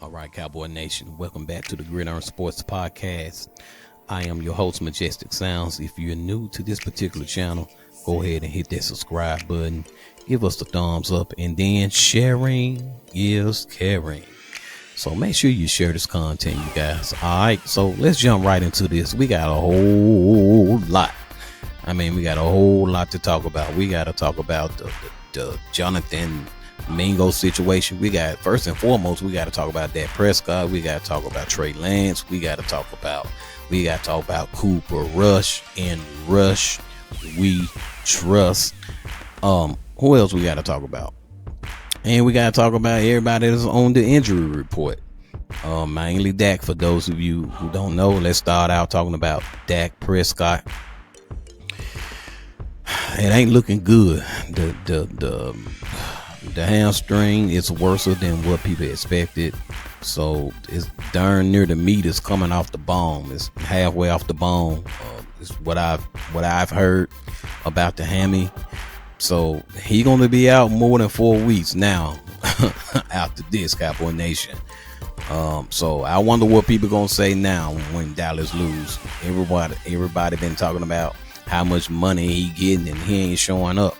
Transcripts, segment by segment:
All right, Cowboy Nation, welcome back to the Gridiron Sports Podcast. I am your host, Majestic Sounds. If you're new to this particular channel, go ahead and hit that subscribe button. Give us the thumbs up, and then sharing is caring. So make sure you share this content, you guys. All right, so let's jump right into this. We got a whole lot. We got a whole lot to talk about. We got to talk about the Johnathan Mingo situation. We got, first and foremost, we got to talk about that Prescott. We got to talk about Trey Lance. We got to talk about Cooper Rush and Rush We Trust. Who else we got to talk about? And we got to talk about everybody that's on the injury report. Mainly Dak. For those of you who don't know, let's start out talking about Dak Prescott. It ain't looking good. The hamstring is worse than what people expected. So it's darn near the meat is coming off the bone. It's halfway off the bone. Is what I've heard about the hammy. So he's going to be out more than 4 weeks now after this, Cowboy Nation. So I wonder what people going to say now when Dallas lose. Everybody been talking about how much money he getting and he ain't showing up.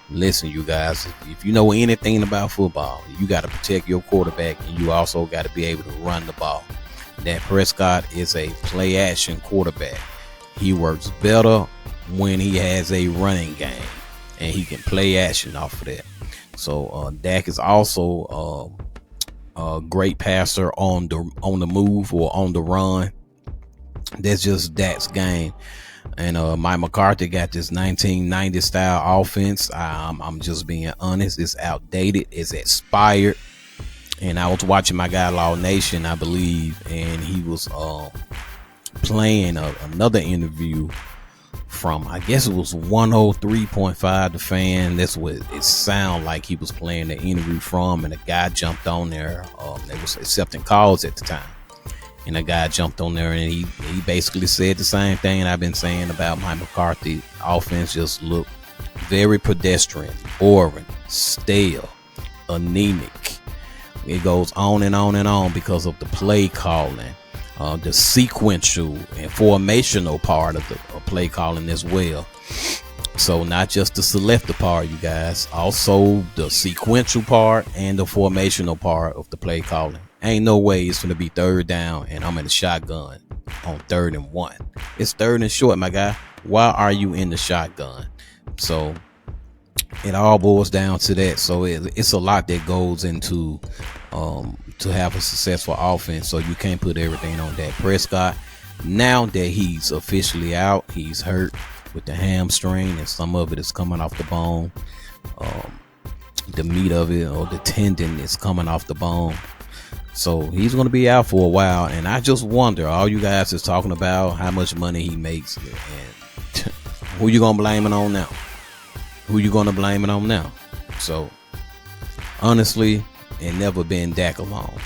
Listen, you guys, if you know anything about football, you got to protect your quarterback, and you also got to be able to run the ball. That Prescott is a play action quarterback. He works better when he has a running game, and he can play action off of that. So Dak is also a great passer on the move or on the run. That's just Dak's game. And Mike McCarthy got this 1990 style offense. I'm just being honest. It's outdated. It's expired. And I was watching my guy Law Nation, I believe, and he was playing another interview from, I guess it was 103.5 The Fan. That's what it sounded like he was playing the interview from. And a guy jumped on there. They was accepting calls at the time. And a guy jumped on there, and he basically said the same thing I've been saying about Mike McCarthy. Offense just looked very pedestrian, boring, stale, anemic. It goes on and on and on because of the play calling, the sequential and formational part of the play calling as well. So not just the selective part, you guys, also the sequential part and the formational part of the play calling. Ain't no way it's going to be third down and I'm in the shotgun on 3rd and 1. It's 3rd and short, my guy. Why are you in the shotgun? So it all boils down to that. So it's a lot that goes into to have a successful offense. So you can't put everything on Dak Prescott. Now that he's officially out, he's hurt with the hamstring, and some of it is coming off the bone. The meat of it, or the tendon, is coming off the bone. So he's going to be out for a while, and I just wonder, all you guys is talking about how much money he makes, and who you going to blame it on now? Who you going to blame it on now? So honestly, it never been Dak alone.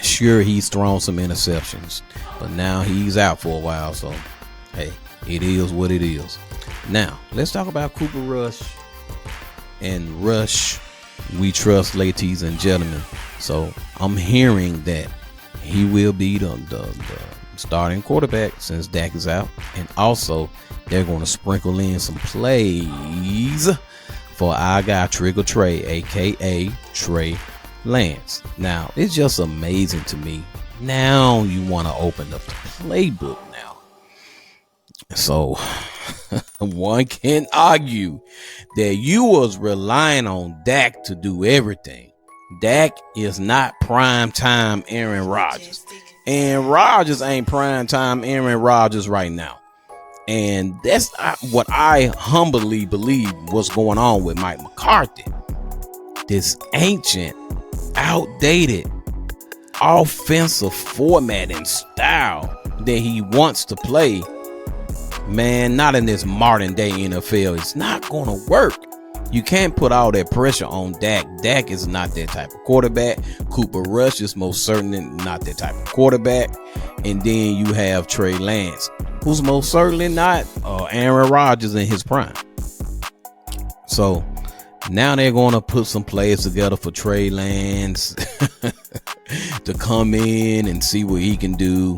Sure, he's thrown some interceptions, but now he's out for a while, so hey, it is what it is. Now let's talk about Cooper Rush and Rush We Trust, ladies and gentlemen. So I'm hearing that he will be the starting quarterback since Dak is out. And also they're going to sprinkle in some plays for our guy Trigger Trey, aka Trey Lance. Now it's just amazing to me. Now you want to open up the playbook now. So one can argue that you was relying on Dak to do everything. Dak is not prime time Aaron Rodgers. And Rodgers ain't prime time Aaron Rodgers right now. And that's what I humbly believe was going on with Mike McCarthy. This ancient, outdated offensive format and style that he wants to play, man, not in this modern day NFL. It's not going to work. You can't put all that pressure on Dak. Dak is not that type of quarterback. Cooper Rush is most certainly not that type of quarterback. And then you have Trey Lance, who's most certainly not Aaron Rodgers in his prime. So now they're going to put some plays together for Trey Lance. to come in and see what he can do.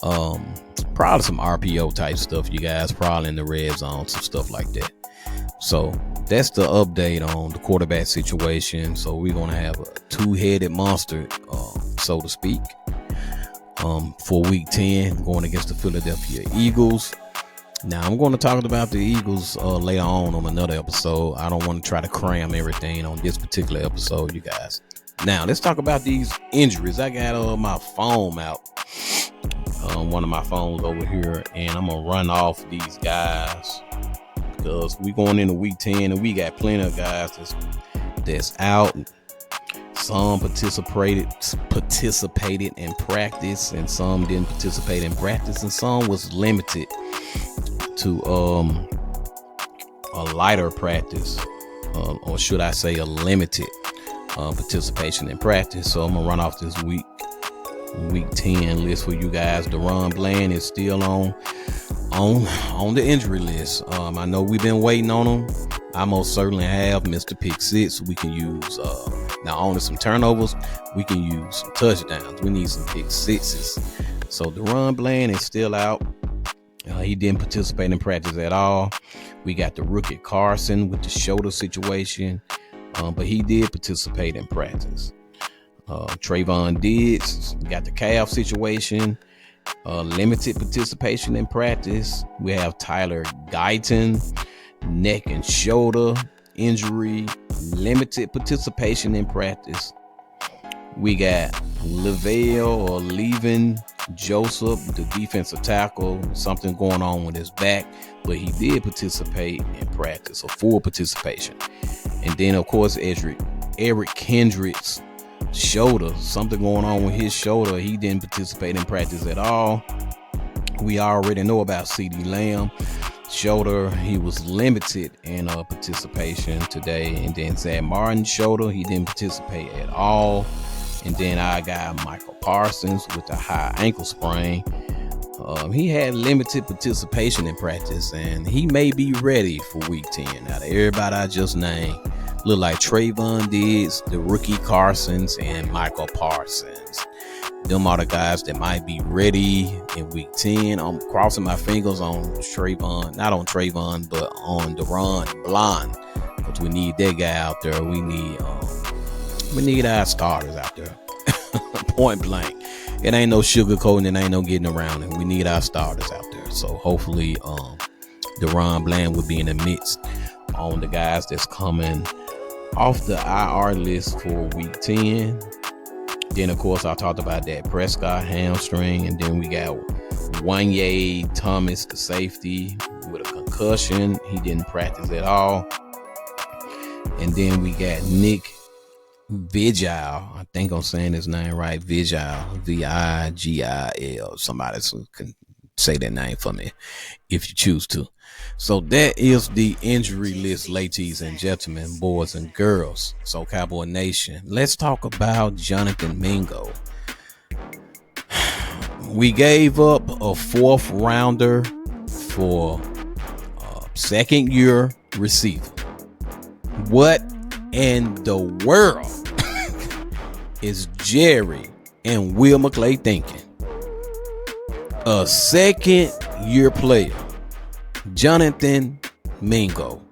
Probably some RPO type stuff, you guys. Probably in the red zone, some stuff like that. So that's the update on the quarterback situation. So we're gonna have a two-headed monster, so to speak, for Week 10 going against the Philadelphia Eagles. Now I'm going to talk about the Eagles later on another episode. I don't want to try to cram everything on this particular episode, you guys. Now let's talk about these injuries. I got my phone out, one of my phones over here, and I'm gonna run off these guys because we going into Week 10 and we got plenty of guys that's out. Some participated in practice, and some didn't participate in practice, and some was limited to a lighter practice, or should I say a limited participation in practice. So I'm gonna run off this week 10 list for you guys. DaRon Bland is still on the injury list. I know we've been waiting on him. I most certainly have. Mr. Pick Six, we can use not only some turnovers, we can use some touchdowns. We need some pick sixes. So DaRon Bland is still out. He didn't participate in practice at all. We got the rookie Carson with the shoulder situation, but he did participate in practice. Trayvon Diggs got the calf situation, limited participation in practice. We have Tyler Guyton, neck and shoulder injury, limited participation in practice. We got Levin Joseph, the defensive tackle, something going on with his back, but he did participate in practice, a full participation. And then of course Eric Kendricks, shoulder, something going on with his shoulder. He didn't participate in practice at all. We already know about CeeDee Lamb shoulder. He was limited in participation today. And then Zach Martin shoulder, he didn't participate at all. And then I got Michael Parsons with a high ankle sprain. He had limited participation in practice, and he may be ready for Week 10. Now, everybody I just named look like Trayvon Diggs, the rookie Carsons, and Michael Parsons. Them are the guys that might be ready in Week 10. I'm crossing my fingers on Trayvon, not on Trayvon, but on DaRon Bland, because we need that guy out there. We need our starters out there. Point blank. It ain't no sugarcoating, it ain't no getting around it. We need our starters out there. So hopefully DaRon Bland will be in the midst on the guys that's coming off the IR list for Week 10. Then of course I talked about that Prescott hamstring, and then we got Wanye Thomas, the safety, with a concussion. He didn't practice at all. And then we got Nick Vigil, I think I'm saying his name right, Vigil, Vigil. Somebody can say that name for me if you choose to. So that is the injury list, ladies and gentlemen, boys and girls. So Cowboy Nation, let's talk about Johnathan Mingo. We gave up a 4th rounder for second year receiver. What in the world is Jerry and Will McClay thinking? A second year player, Johnathan Mingo,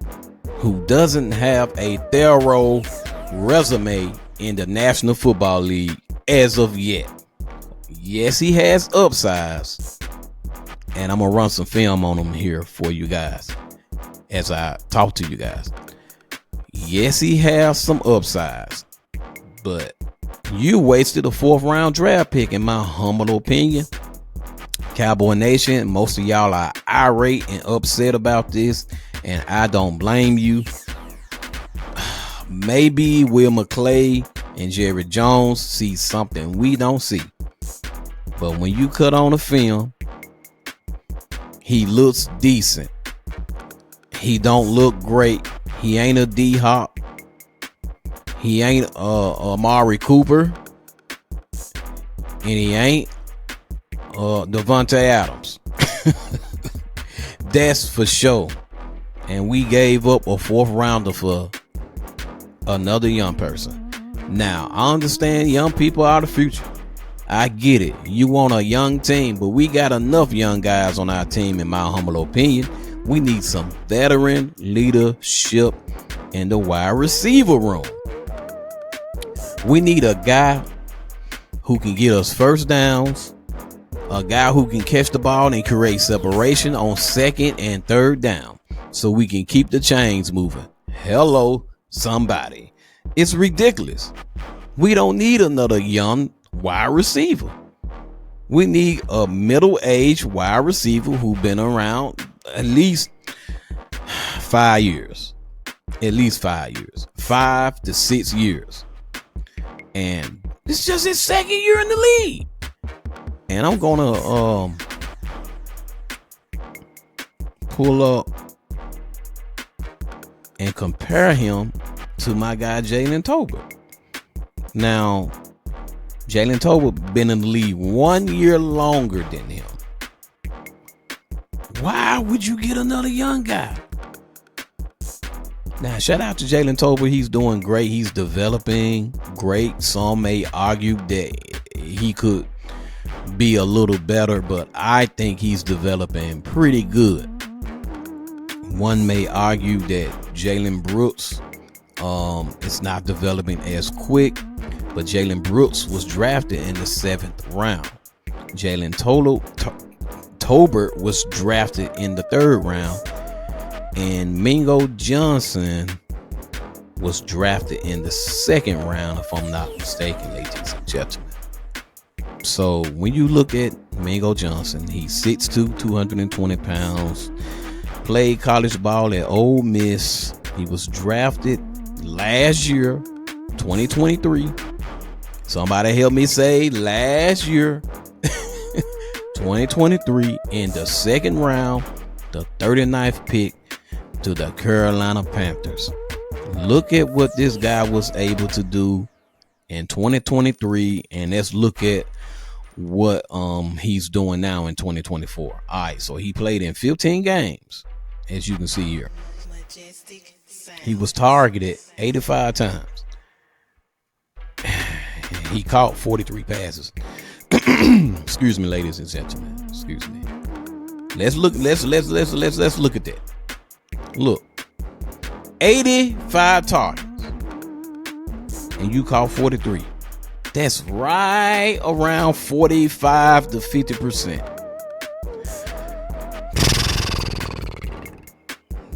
who doesn't have a thorough resume in the National Football League as of yet. Yes, he has upsides, and I'm gonna run some film on him here for you guys as I talk to you guys. Yes, he has some upsides, but you wasted a 4th round draft pick, in my humble opinion. Cowboy Nation, most of y'all are irate and upset about this, and I don't blame you. Maybe Will McClay and Jerry Jones see something we don't see. But when you cut on the film, he looks decent. He don't look great. He ain't a D-Hop. He ain't Amari Cooper. And he ain't Devontae Adams. That's for sure. And we gave up a 4th rounder for another young person. Now, I understand young people are the future. I get it. You want a young team, but we got enough young guys on our team, in my humble opinion. We need some veteran leadership in the wide receiver room. We need a guy who can get us first downs, a guy who can catch the ball and create separation on second and third down so we can keep the chains moving. Hello, somebody. It's ridiculous. We don't need another young wide receiver. We need a middle-aged wide receiver who's been around at least 5 years. At least 5 years. 5 to 6 years. And it's just his second year in the league. And I'm gonna pull up and compare him to my guy Jalen Tolbert. Now, Jalen Tolbert been in the league 1 year longer than him. Why would you get another young guy? Now, shout out to Jalen Tolbert. He's doing great. He's developing great. Some may argue that he could be a little better, but I think he's developing pretty good. One may argue that Jalen Brooks is not developing as quick, but Jalen Brooks was drafted in the 7th round. Jalen Tolbert was drafted in the 3rd round, and Mingo Johnson was drafted in the 2nd round, if I'm not mistaken, ladies and gentlemen. So when you look at Mingo Johnson, he's 6'2", 220 pounds, played college ball at Ole Miss. He was drafted last year, 2023. Somebody help me say last year, 2023, in the 2nd round, the 39th pick to the Carolina Panthers. Look at what this guy was able to do in 2023, and let's look at what he's doing now in 2024. All right, so he played in 15 games, as you can see here. He was targeted 85 times. He caught 43 passes. Excuse me, ladies and gentlemen. Excuse me. Let's look at that. Look. 85 targets. And you caught 43. That's right around 45 to 50%.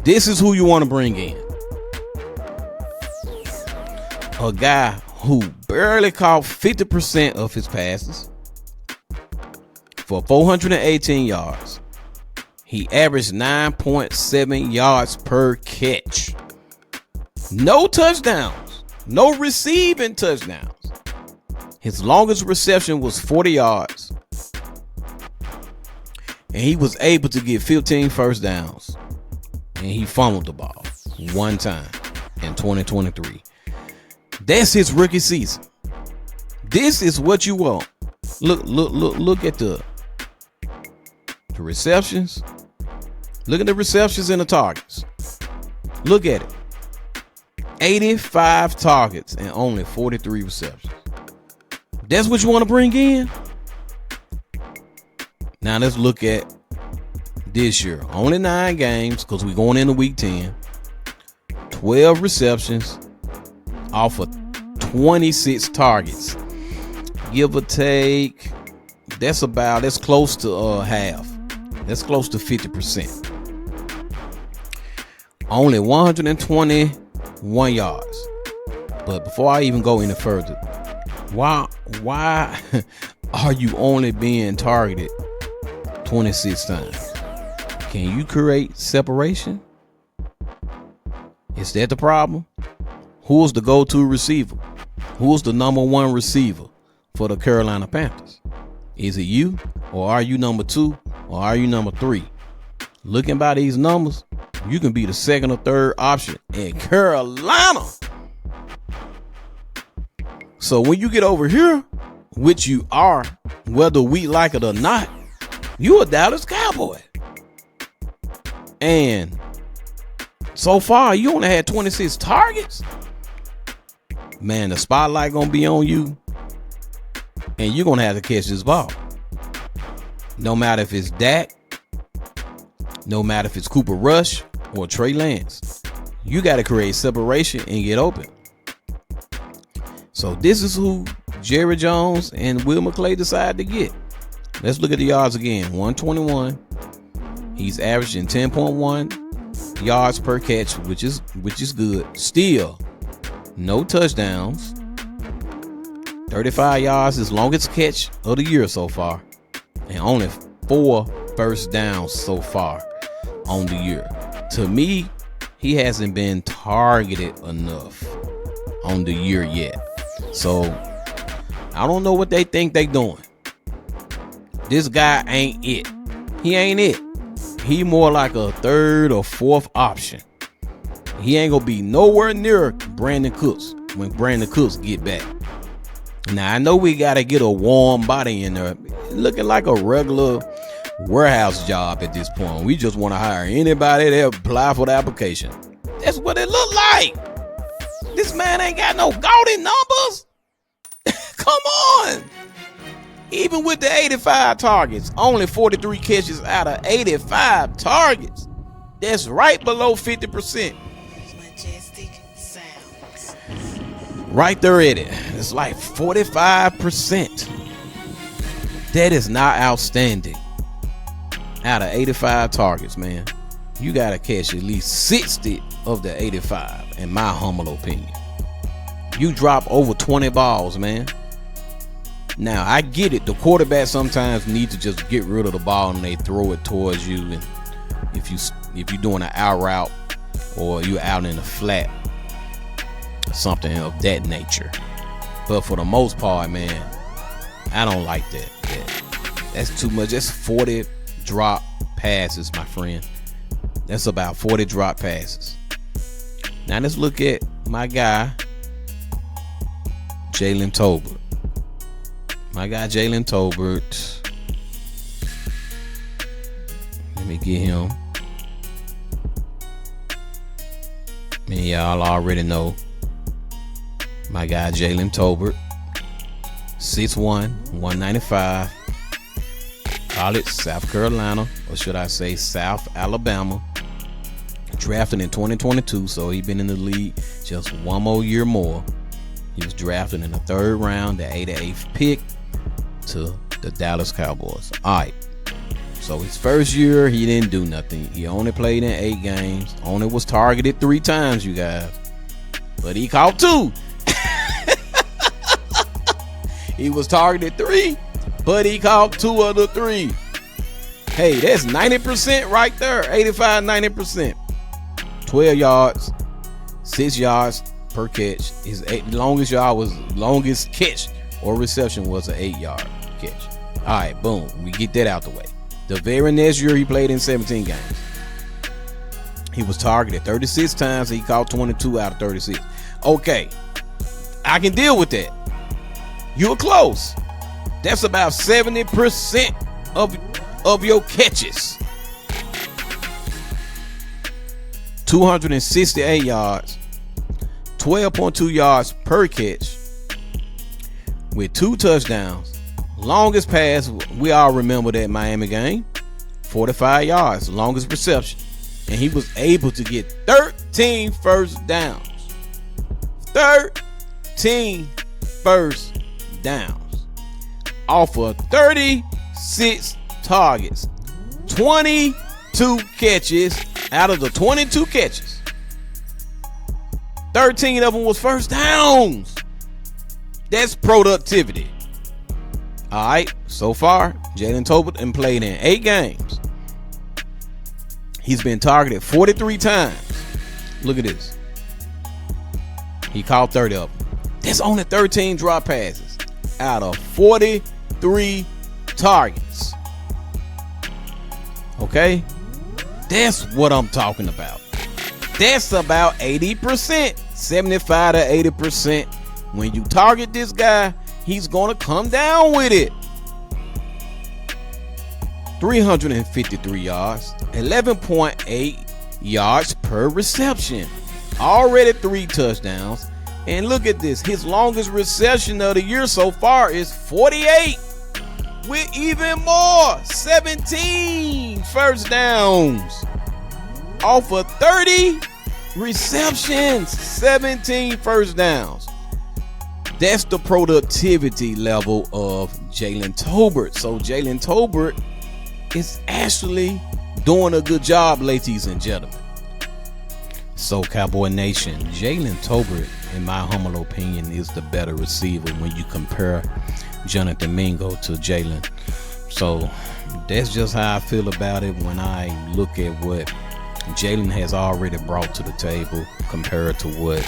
This is who you want to bring in. A guy who barely caught 50% of his passes for 418 yards. He averaged 9.7 yards per catch. No touchdowns. No receiving touchdowns. His longest reception was 40 yards. And he was able to get 15 first downs. And he fumbled the ball one time in 2023. That's his rookie season. This is what you want. Look at the receptions. Look at the receptions and the targets. Look at it. 85 targets and only 43 receptions. That's what you want to bring in? Now let's look at this year. Only 9 games because we're going into week 10. 12 receptions off of 26 targets. Give or take, that's close to half. That's close to 50%. Only 121 yards. But before I even go any further, why are you only being targeted 26 times? Can you create separation? Is that the problem? Who's the go-to receiver? Who's the number 1 receiver for the Carolina Panthers? Is it you, or are you number 2, or are you number 3? Looking by these numbers, you can be the 2nd or 3rd option in Carolina. So when you get over here, which you are, whether we like it or not, you a Dallas Cowboy. And so far, you only had 26 targets. man, the spotlight gonna be on you, and you're gonna have to catch this ball. No matter if it's Dak, no matter if it's Cooper Rush or Trey Lance, you got to create separation and get open. So this is who Jerry Jones and Will McClay decided to get. Let's look at the yards again. 121. He's averaging 10.1 yards per catch, which is good. Still, no touchdowns. 35 yards, his longest catch of the year so far, and only 4 first downs so far on the year. To me, he hasn't been targeted enough on the year yet. So I don't know what they think they doing. This guy ain't it. He ain't it. He more like a third or fourth option. He ain't gonna be nowhere near Brandon Cooks when Brandon Cooks get back. Now I know we gotta get a warm body in there, looking like a regular warehouse job at this point. We just want to hire anybody that apply for the application. That's what it look like. This man ain't got no gaudy numbers. Come on. Even with the 85 targets, only 43 catches out of 85 targets. That's right below 50%. Right there at it. It's like 45%. That is not outstanding. Out of 85 targets, man, you got to catch at least 60 of the 85, in my humble opinion. You drop over 20 balls, man. Now, I get it. The quarterback sometimes need to just get rid of the ball and they throw it towards you. And if you're doing an out route or you're out in the flat, something of that nature. But for the most part, man, I don't like that. That's too much. That's 40 drop passes, my friend. That's about 40 drop passes. Now let's look at my guy, Jalen Tolbert. Let me get him. Man, y'all already know my guy Jalen Tolbert. 6'1", 195. College, South Carolina, or should I say South Alabama. Drafted in 2022, so he's been in the league just one more year more. He was drafted in the 3rd round, the 88th pick to the Dallas Cowboys. All right. So his first year, he didn't do nothing. He only played in 8 games. Only was targeted 3 times, you guys. But he caught 2. He was targeted 3, but he caught 2 of the 3. Hey, that's 90% right there. 85, 90%. 12 yards, 6 yards per catch. His longest catch or reception was an 8-yard catch. All right, boom. We get that out the way. The very next year, he played in 17 games. He was targeted 36 times. He caught 22 out of 36. Okay, I can deal with that. You were close. That's about 70% of your catches. 268 yards, 12.2 yards per catch with 2 touchdowns. Longest pass, we all remember that Miami game, 45 yards, longest reception. And he was able to get 13 first downs. 13 first downs off of 36 targets. 22 catches out of the 22 catches. 13 of them was first downs. That's productivity. All right, so far, Jalen Tolbert and played in 8 games. He's been targeted 43 times. Look at this. He caught 30 of them. That's only 13 drop passes out of 43 targets. Okay? That's what I'm talking about. That's about 80%, 75 to 80%. When you target this guy, he's going to come down with it. 353 yards, 11.8 yards per reception. Already 3 touchdowns, And look at this. His longest reception of the year so far is 48. With even more, 17 first downs. Off of 30 receptions, 17 first downs. That's the productivity level of Jalen Tolbert. So Jalen Tolbert is actually doing a good job, ladies and gentlemen. So Cowboy Nation, Jalen Tolbert, in my humble opinion, is the better receiver when you compare Johnathan Mingo to Jalen. So that's just how I feel about it when I look at what Jalen has already brought to the table compared to what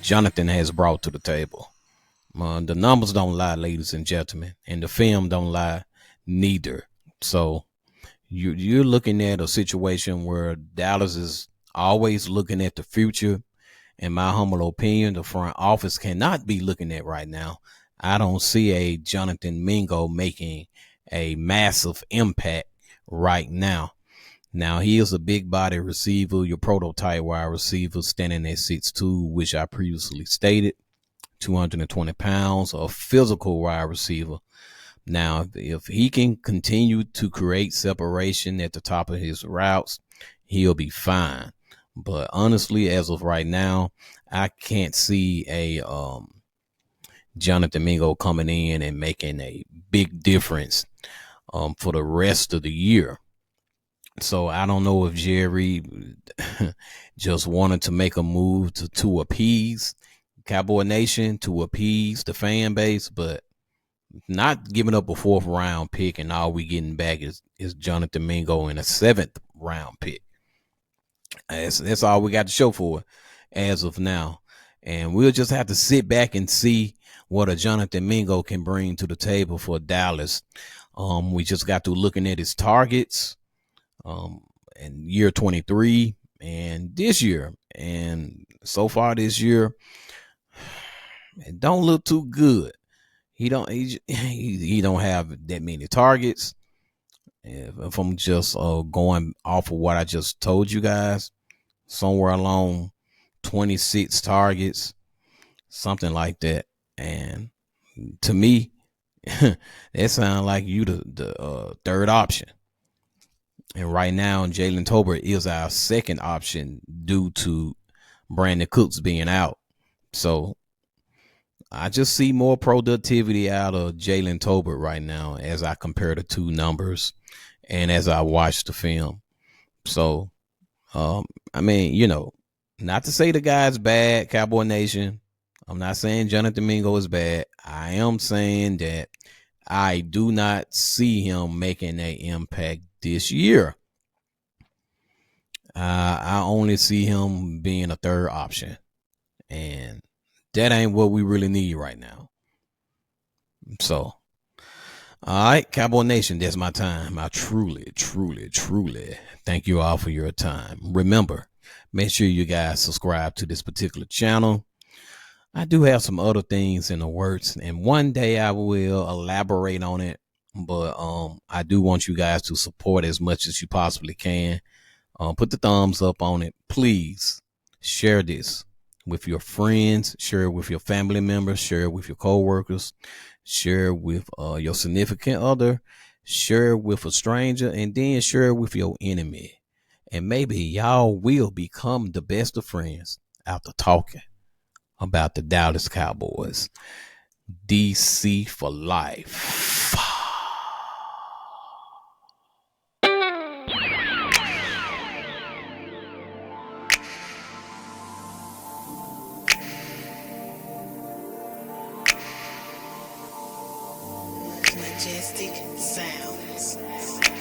Johnathan has brought to the table. The numbers don't lie, ladies and gentlemen, and the film don't lie neither. So you're looking at a situation where Dallas is always looking at the future. In my humble opinion, the front office cannot be looking at right now. I don't see a Johnathan Mingo making a massive impact right now. Now, he is a big body receiver, your prototype wide receiver, standing at 6'2", which I previously stated, 220 pounds, a physical wide receiver. Now, if he can continue to create separation at the top of his routes, he'll be fine. But honestly, as of right now, I can't see a Johnathan Mingo coming in and making a big difference for the rest of the year. So I don't know if Jerry just wanted to make a move to appease Cowboy Nation, to appease the fan base, but not giving up a 4th round pick, and all we getting back is Johnathan Mingo in a 7th round pick. That's all we got to show for it as of now. And we'll just have to sit back and see what a Johnathan Mingo can bring to the table for Dallas. We just got to looking at his targets in year 23 and this year. And so far this year, it don't look too good. He don't have that many targets. If I'm just going off of what I just told you guys, somewhere along 26 targets, something like that. And to me, that sounds like you the third option. And right now, Jalen Tolbert is our second option due to Brandon Cooks being out. So I just see more productivity out of Jalen Tolbert right now as I compare the two numbers and as I watch the film. So, I mean, not to say the guy's bad, Cowboy Nation. I'm not saying Johnathan Mingo is bad. I am saying that I do not see him making an impact this year. I only see him being a third option. And that ain't what we really need right now. So, all right, Cowboy Nation, that's my time. I truly, truly, truly thank you all for your time. Remember, make sure you guys subscribe to this particular channel. I do have some other things in the works, and one day I will elaborate on it. But I do want you guys to support as much as you possibly can. Put the thumbs up on it. Please share this with your friends, share it with your family members, share it with your coworkers, share it with your significant other, share it with a stranger, and then share it with your enemy. And maybe y'all will become the best of friends after talking about the Dallas Cowboys. DC for life. Majestic sounds.